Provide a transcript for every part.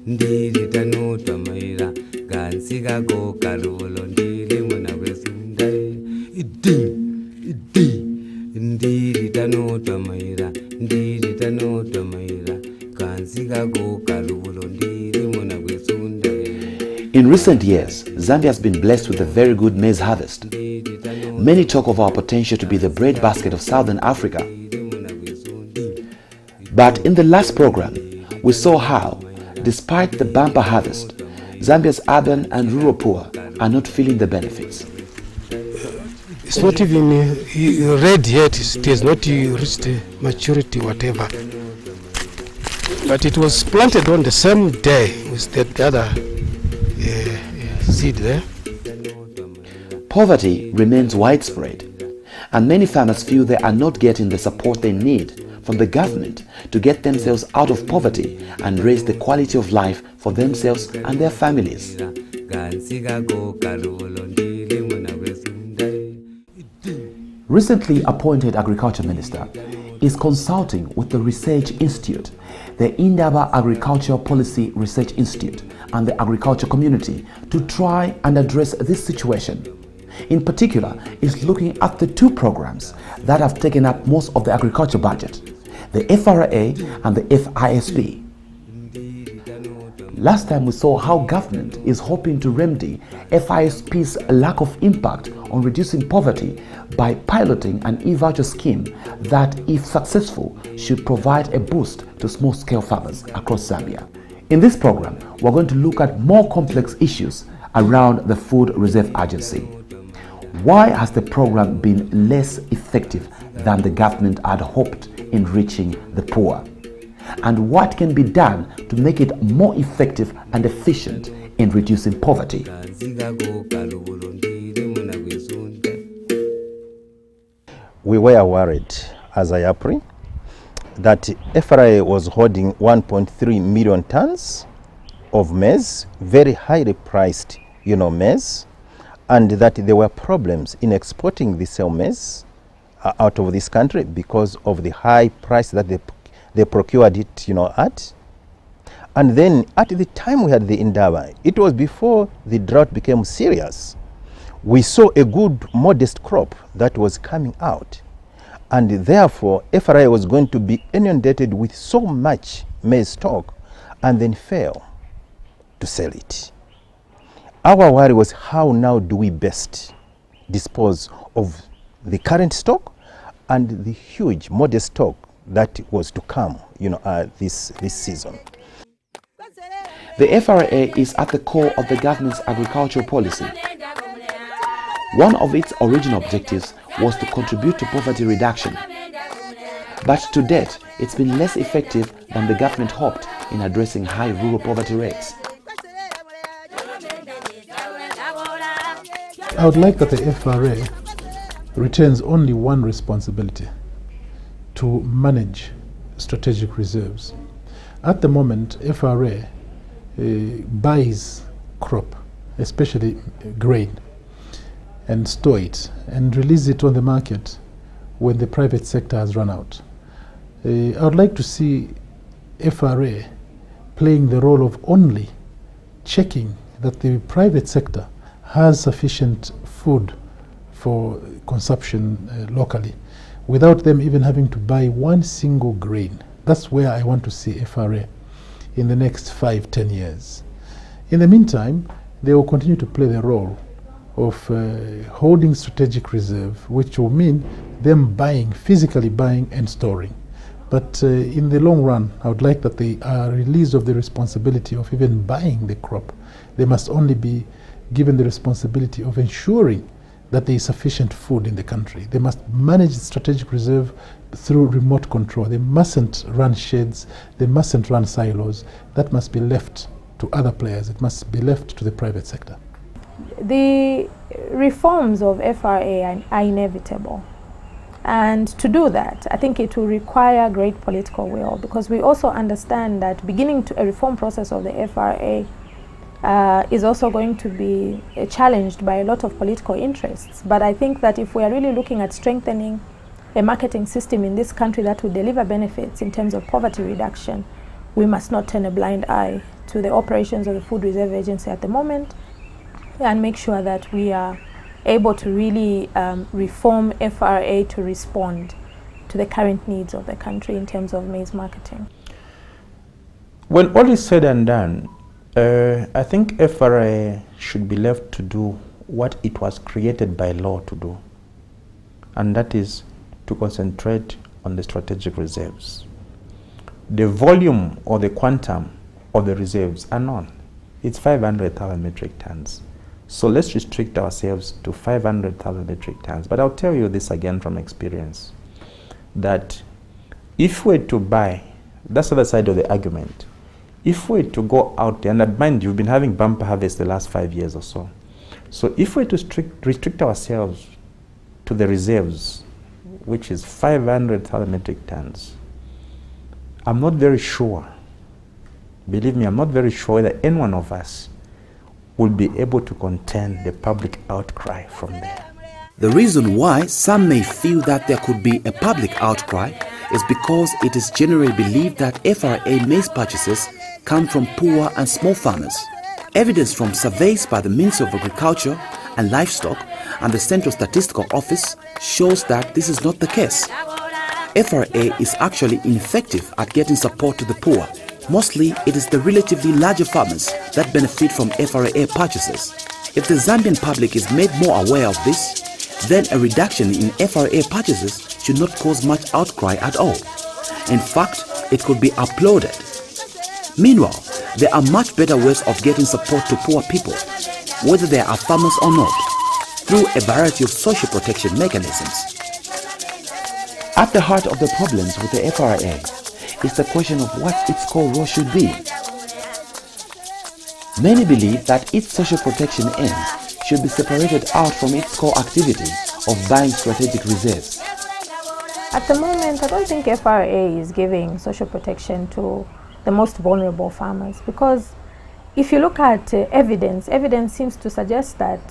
ndiri tanotwa maira gansika go karulo ndiri mwana wesunda ndiri tanotwa maira gansika go karulo ndiri mwana wesunda. In recent years, Zambia has been blessed with a very good maize harvest. Many talk of our potential to be the breadbasket of Southern Africa. But in the last program, we saw how, despite the bumper harvest, Zambia's urban and rural poor are not feeling the benefits. It's not even red yet, it has not reached maturity, whatever. But it was planted on the same day with the other seed there. Poverty remains widespread, and many farmers feel they are not getting the support they need from the government to get themselves out of poverty and raise the quality of life for themselves and their families. Recently appointed Agriculture Minister is consulting with the Research Institute, the Indaba Agricultural Policy Research Institute, and the agriculture community to try and address this situation. In particular, is looking at the two programs that have taken up most of the agriculture budget, the FRA and the FISP. Last time we saw how government is hoping to remedy FISP's lack of impact on reducing poverty by piloting an e-voucher scheme that, if successful, should provide a boost to small-scale farmers across Zambia. In this program, we're going to look at more complex issues around the Food Reserve Agency. Why has the program been less effective than the government had hoped in reaching the poor? And what can be done to make it more effective and efficient in reducing poverty? We were worried as IAPRI that FRA was holding 1.3 million tons of maize, very highly priced, maize, and that there were problems in exporting the sale maize out of this country because of the high price that they procured it, at. And then at the time we had the Indaba, it was before the drought became serious. We saw a good, modest crop that was coming out. And therefore, FRA was going to be inundated with so much maize stock and then fail to sell it. Our worry was, how now do we best dispose of the current stock and the huge, modest stock that was to come, this season. The FRA is at the core of the government's agricultural policy. One of its original objectives was to contribute to poverty reduction. But to date, it's been less effective than the government hoped in addressing high rural poverty rates. I would like that the FRA retains only one responsibility: to manage strategic reserves. At the moment, FRA buys crop, especially grain, and store it and release it on the market when the private sector has run out. I would like to see FRA playing the role of only checking that the private sector has sufficient food for consumption locally, without them even having to buy one single grain. That's where I want to see FRA in the next 5-10 years. In the meantime, they will continue to play the role of holding strategic reserve, which will mean them physically buying and storing. But in the long run, I would like that they are released of the responsibility of even buying the crop. They must only be given the responsibility of ensuring that there is sufficient food in the country. They must manage the strategic reserve through remote control. They mustn't run sheds, they mustn't run silos. That must be left to other players. It must be left to the private sector. The reforms of FRA are inevitable. And to do that, I think it will require great political will, because we also understand that beginning a reform process of the FRA is also going to be challenged by a lot of political interests. But I think that if we are really looking at strengthening a marketing system in this country that will deliver benefits in terms of poverty reduction, we must not turn a blind eye to the operations of the Food Reserve Agency at the moment and make sure that we are able to really reform FRA to respond to the current needs of the country in terms of maize marketing. When all is said and done, I think FRA should be left to do what it was created by law to do, and that is to concentrate on the strategic reserves. The volume or the quantum of the reserves are known. It's 500,000 metric tons. So let's restrict ourselves to 500,000 metric tons. But I'll tell you this again from experience, that if we're to buy, that's the other side of the argument, if we're to go out there, and mind you, we've been having bumper harvest the last 5 years or so. So if we're to restrict ourselves to the reserves, which is 500,000 metric tons, I'm not very sure, believe me, I'm not very sure that any one of us will be able to contain the public outcry from there. The reason why some may feel that there could be a public outcry is because it is generally believed that FRA maize purchases come from poor and small farmers. Evidence from surveys by the Ministry of Agriculture and Livestock and the Central Statistical Office shows that this is not the case. FRA is actually ineffective at getting support to the poor. Mostly, it is the relatively larger farmers that benefit from FRA purchases. If the Zambian public is made more aware of this, then a reduction in FRA purchases should not cause much outcry at all. In fact, it could be applauded. Meanwhile, there are much better ways of getting support to poor people, whether they are farmers or not, through a variety of social protection mechanisms. At the heart of the problems with the FRA is the question of what its core role should be. Many believe that its social protection aims should be separated out from its core activity of buying strategic reserves. At the moment, I don't think FRA is giving social protection to the most vulnerable farmers, because if you look at evidence seems to suggest that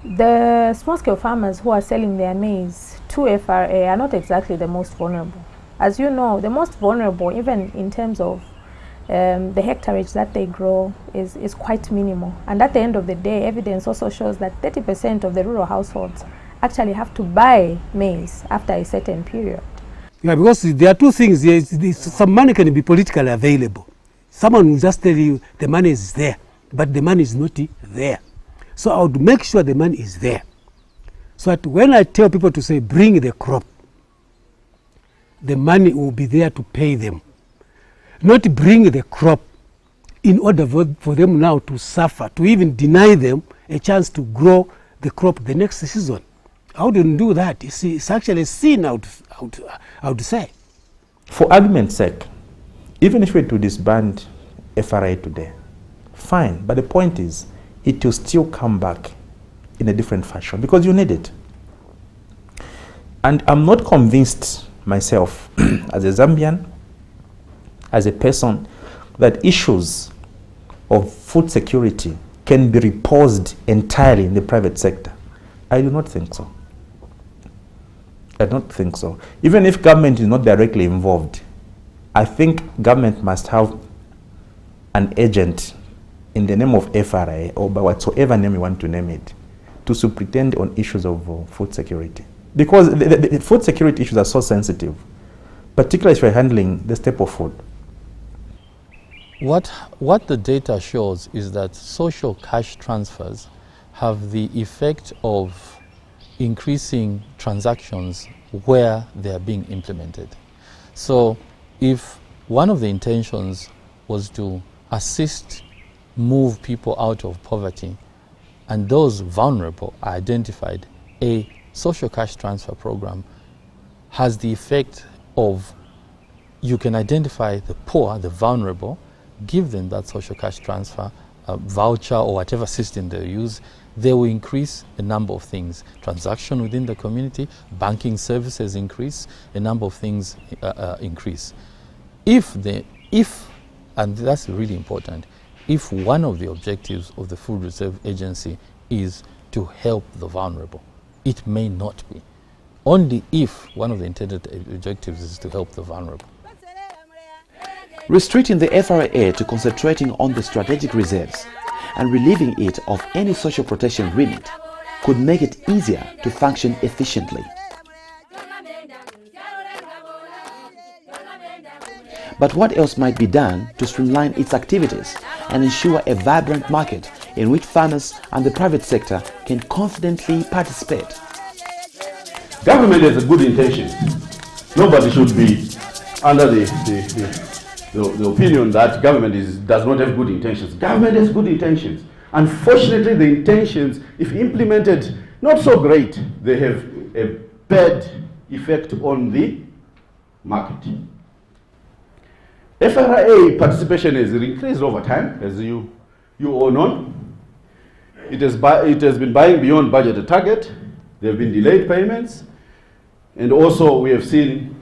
the small-scale farmers who are selling their maize to FRA are not exactly the most vulnerable. As you know, the most vulnerable, even in terms of the hectareage that they grow, is quite minimal. And at the end of the day, evidence also shows that 30% of the rural households actually have to buy maize after a certain period. Yeah, because there are two things. Some money can be politically available. Someone will just tell you the money is there, but the money is not there. So I would make sure the money is there. So that when I tell people to say, bring the crop, the money will be there to pay them. Not bring the crop in order for them now to suffer, to even deny them a chance to grow the crop the next season. I wouldn't do that. It's actually a sin, I would say. For argument's sake, even if we were to disband FRA today, fine, but the point is, it will still come back in a different fashion because you need it. And I'm not convinced myself, as a Zambian, as a person, that issues of food security can be reposed entirely in the private sector. I do not think so. I don't think so. Even if government is not directly involved, I think government must have an agent in the name of FRA or by whatsoever name you want to name it, to superintend on issues of food security. Because the food security issues are so sensitive, particularly if you're handling the staple food. What the data shows is that social cash transfers have the effect of increasing transactions where they are being implemented. So if one of the intentions was to assist move people out of poverty and those vulnerable are identified, a social cash transfer program has the effect of you can identify the poor, the vulnerable, give them that social cash transfer voucher or whatever system they use. They will increase a number of things. Transaction within the community, banking services increase, a number of things increase. And that's really important, if one of the objectives of the Food Reserve Agency is to help the vulnerable, it may not be. Only if one of the intended objectives is to help the vulnerable. Restricting the FRA to concentrating on the strategic reserves and relieving it of any social protection remit could make it easier to function efficiently. But what else might be done to streamline its activities and ensure a vibrant market in which farmers and the private sector can confidently participate? Government has a good intention. Nobody should be under the opinion that government does not have good intentions. Government has good intentions. Unfortunately, the intentions, if implemented, not so great. They have a bad effect on the market. FRA participation has increased over time, as you all know. It has been buying beyond budgeted target. There have been delayed payments. And also we have seen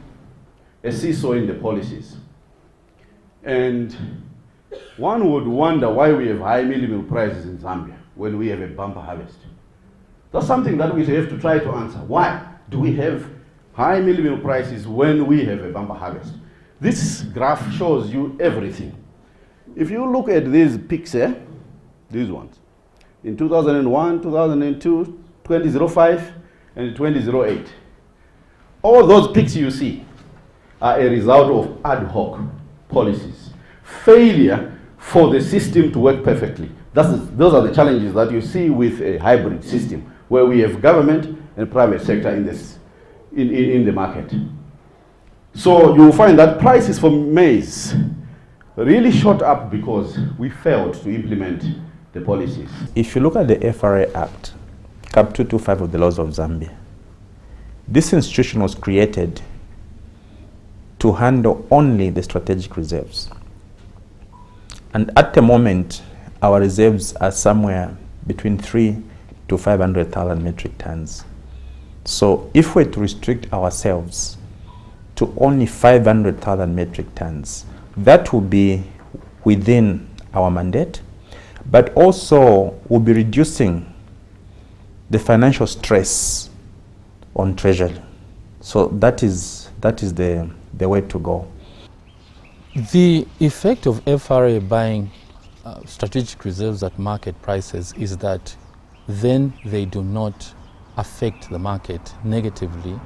a seesaw in the policies. And one would wonder why we have high mealie meal prices in Zambia when we have a bumper harvest. That's something that we have to try to answer. Why do we have high mealie meal prices when we have a bumper harvest? This graph shows you everything. If you look at these peaks here, these ones, in 2001, 2002, 2005, and 2008, all those peaks you see are a result of ad hoc policies. Failure for the system to work perfectly. Those are the challenges that you see with a hybrid system, where we have government and private sector in the market. So you will find that prices for maize really shot up because we failed to implement the policies. If you look at the FRA Act, Cap 225 of the laws of Zambia, this institution was created to handle only the strategic reserves. And at the moment, our reserves are somewhere between 3 to 500,000 metric tons. So if we're to restrict ourselves to only 500,000 metric tons, that will be within our mandate, but also will be reducing the financial stress on Treasury. So that is the way to go. The effect of FRA buying strategic reserves at market prices is that then they do not affect the market negatively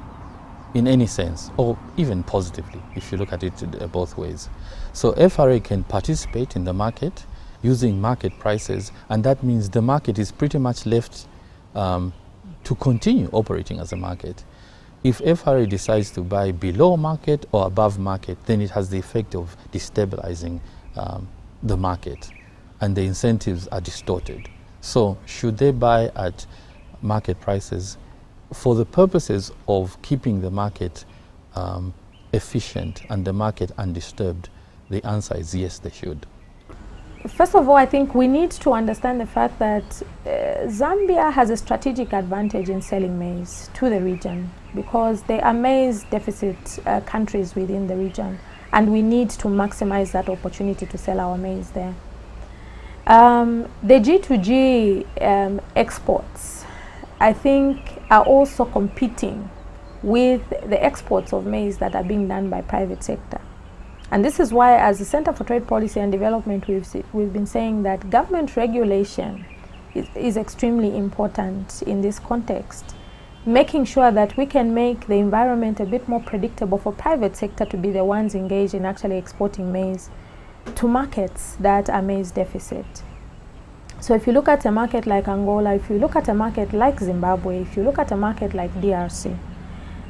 in any sense, or even positively, if you look at it both ways. So FRA can participate in the market using market prices, and that means the market is pretty much left to continue operating as a market. If FRA decides to buy below market or above market, then it has the effect of destabilizing the market, and the incentives are distorted. So should they buy at market prices for the purposes of keeping the market efficient and the market undisturbed? The answer is yes, they should. First of all, I think we need to understand the fact that Zambia has a strategic advantage in selling maize to the region, because there are maize deficit countries within the region, and we need to maximize that opportunity to sell our maize there. The G2G exports, I think, are also competing with the exports of maize that are being done by private sector. And this is why, as the Center for Trade Policy and Development, we've been saying that government regulation is extremely important in this context, making sure that we can make the environment a bit more predictable for private sector to be the ones engaged in actually exporting maize to markets that are maize deficit. So if you look at a market like Angola, if you look at a market like Zimbabwe, if you look at a market like DRC,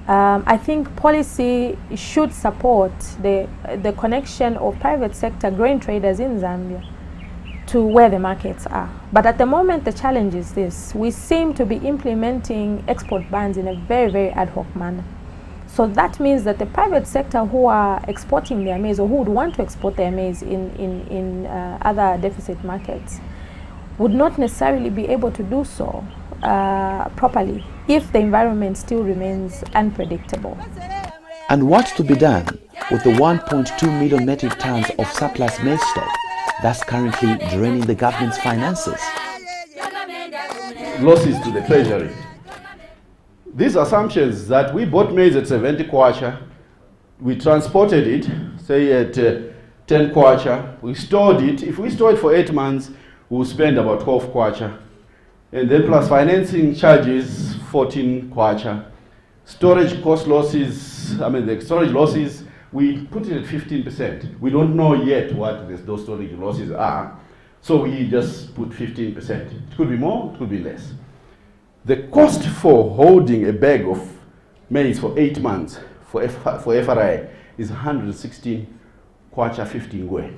I think policy should support the connection of private sector grain traders in Zambia to where the markets are. But at the moment, the challenge is this: we seem to be implementing export bans in a very, very ad hoc manner. So that means that the private sector who are exporting their maize, or who would want to export their maize in other deficit markets, would not necessarily be able to do so properly if the environment still remains unpredictable. And what's to be done with the 1.2 million metric tons of surplus maize stock that's currently draining the government's finances? Losses to the treasury. These assumptions that we bought maize at 70 kwacha, we transported it, say at 10 kwacha. We stored it. If we store it for 8 months, we'll spend about 12 kwacha. And then plus financing charges, 14 kwacha. Storage cost losses, the storage losses, we put it at 15%. We don't know yet what those storage losses are, so we just put 15%. It could be more, it could be less. The cost for holding a bag of maize for 8 months for FRI is 116 kwacha 15 ngwe.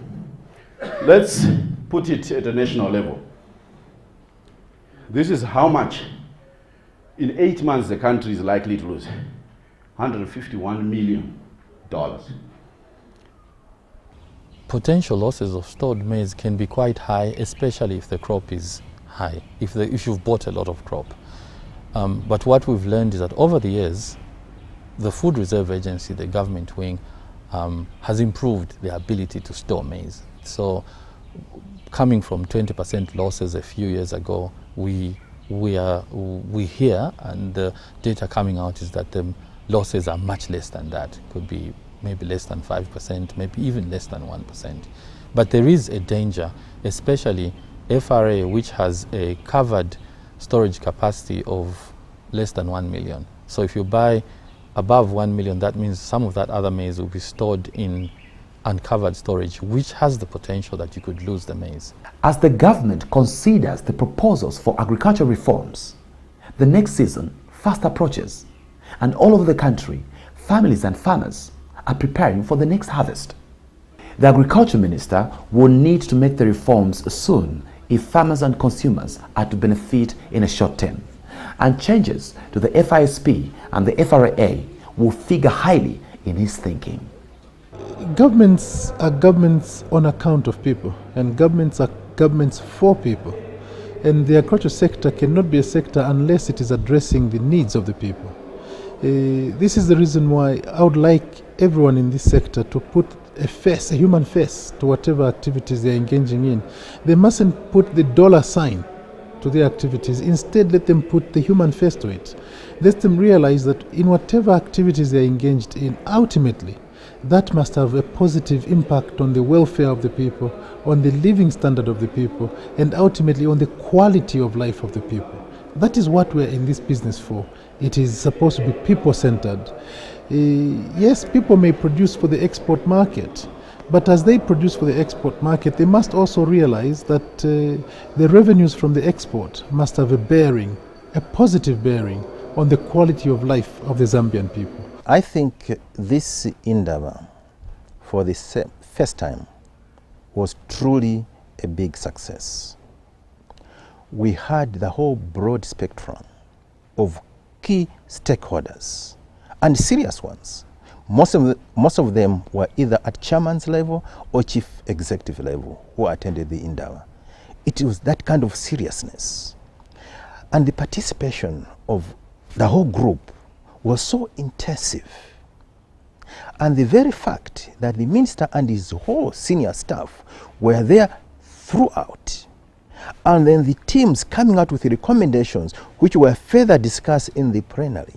Let's put it at a national level. This is how much in 8 months the country is likely to lose. $151 million. Potential losses of stored maize can be quite high, especially if the crop is high, if you've bought a lot of crop. But what we've learned is that over the years, the Food Reserve Agency, the government wing, has improved the ability to store maize. So coming from 20% losses a few years ago, we hear, and the data coming out is that the losses are much less than that. Could be maybe less than 5%, maybe even less than 1%. But there is a danger, especially FRA, which has a covered storage capacity of less than 1 million. So if you buy above 1 million, that means some of that other maize will be stored in uncovered storage, which has the potential that you could lose the maize. As the government considers the proposals for agricultural reforms, the next season fast approaches, and all over the country, families and farmers are preparing for the next harvest. The Agriculture Minister will need to make the reforms soon if farmers and consumers are to benefit in a short term. And changes to the FISP and the FRA will figure highly in his thinking. Governments are governments on account of people, and governments are governments for people. And the agriculture sector cannot be a sector unless it is addressing the needs of the people. This is the reason why I would like everyone in this sector to put a face, a human face, to whatever activities they are engaging in. They mustn't put the dollar sign to their activities. Instead, let them put the human face to it. Let them realize that in whatever activities they are engaged in, ultimately, that must have a positive impact on the welfare of the people, on the living standard of the people, and ultimately on the quality of life of the people. That is what we're in this business for. It is supposed to be people-centered. Yes, people may produce for the export market, but as they produce for the export market, they must also realize that the revenues from the export must have a bearing, a positive bearing, on the quality of life of the Zambian people. I think this Indaba, for the first time, was truly a big success. We had the whole broad spectrum of key stakeholders, and serious ones. Most of them were either at chairman's level or chief executive level who attended the Indaba. It was that kind of seriousness. And the participation of the whole group was so intensive. And the very fact that the minister and his whole senior staff were there throughout, and then the teams coming out with the recommendations which were further discussed in the plenary,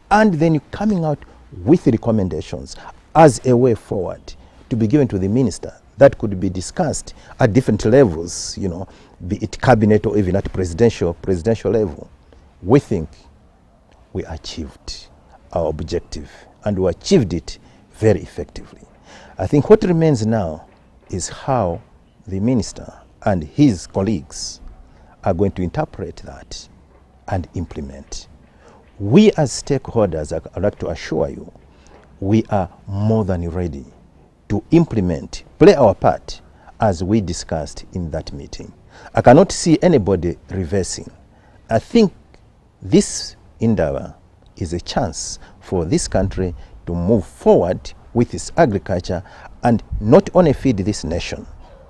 and then coming out with the recommendations as a way forward to be given to the minister that could be discussed at different levels, you know, be it cabinet or even at presidential level. We think we achieved our objective, and we achieved it very effectively. I think what remains now is how the minister and his colleagues are going to interpret that and implement. We as stakeholders, I'd like to assure you, we are more than ready to implement, play our part as we discussed in that meeting. I cannot see anybody reversing. I think this Indaba is a chance for this country to move forward with its agriculture and not only feed this nation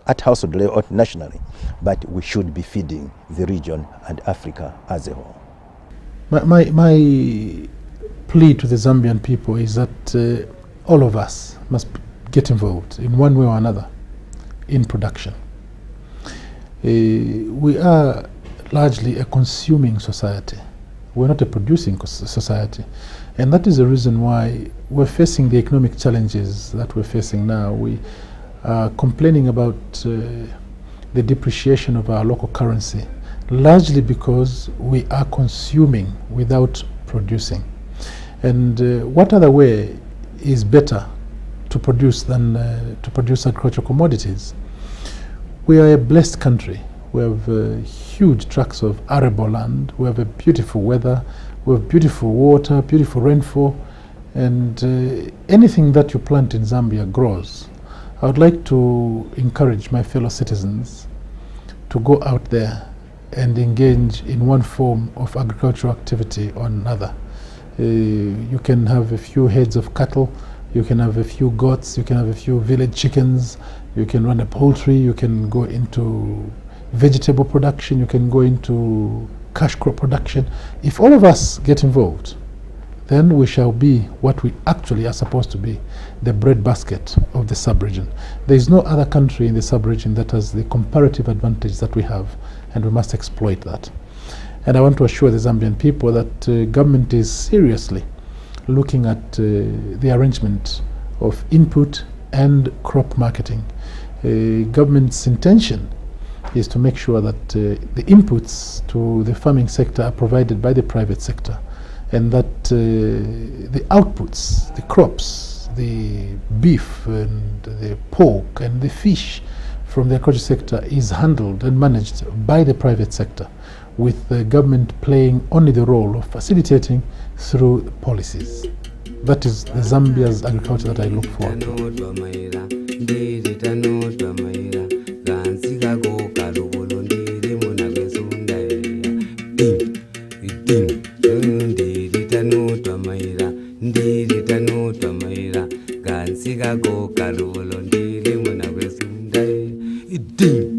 at household level or nationally, but we should be feeding the region and Africa as a whole. My plea to the Zambian people is that all of us must get involved in one way or another in production. We are largely a consuming society. We're not a producing society. And that is the reason why we're facing the economic challenges that we're facing now. complaining about the depreciation of our local currency, largely because we are consuming without producing. And what other way is better to produce than to produce agricultural commodities? We are a blessed country. We have huge tracts of arable land. We have a beautiful weather. We have beautiful water, beautiful rainfall, and anything that you plant in Zambia grows. I would like to encourage my fellow citizens to go out there and engage in one form of agricultural activity or another. You can have a few heads of cattle, you can have a few goats, you can have a few village chickens, you can run a poultry, you can go into vegetable production, you can go into cash crop production. If all of us get involved, then we shall be what we actually are supposed to be, the breadbasket of the sub-region. There is no other country in the sub-region that has the comparative advantage that we have, and we must exploit that. And I want to assure the Zambian people that government is seriously looking at the arrangement of input and crop marketing. Government's intention is to make sure that the inputs to the farming sector are provided by the private sector, and that the outputs, the crops, the beef and the pork and the fish from the agriculture sector is handled and managed by the private sector, with the government playing only the role of facilitating through policies. That is the Zambia's agriculture that I look forward to. Go,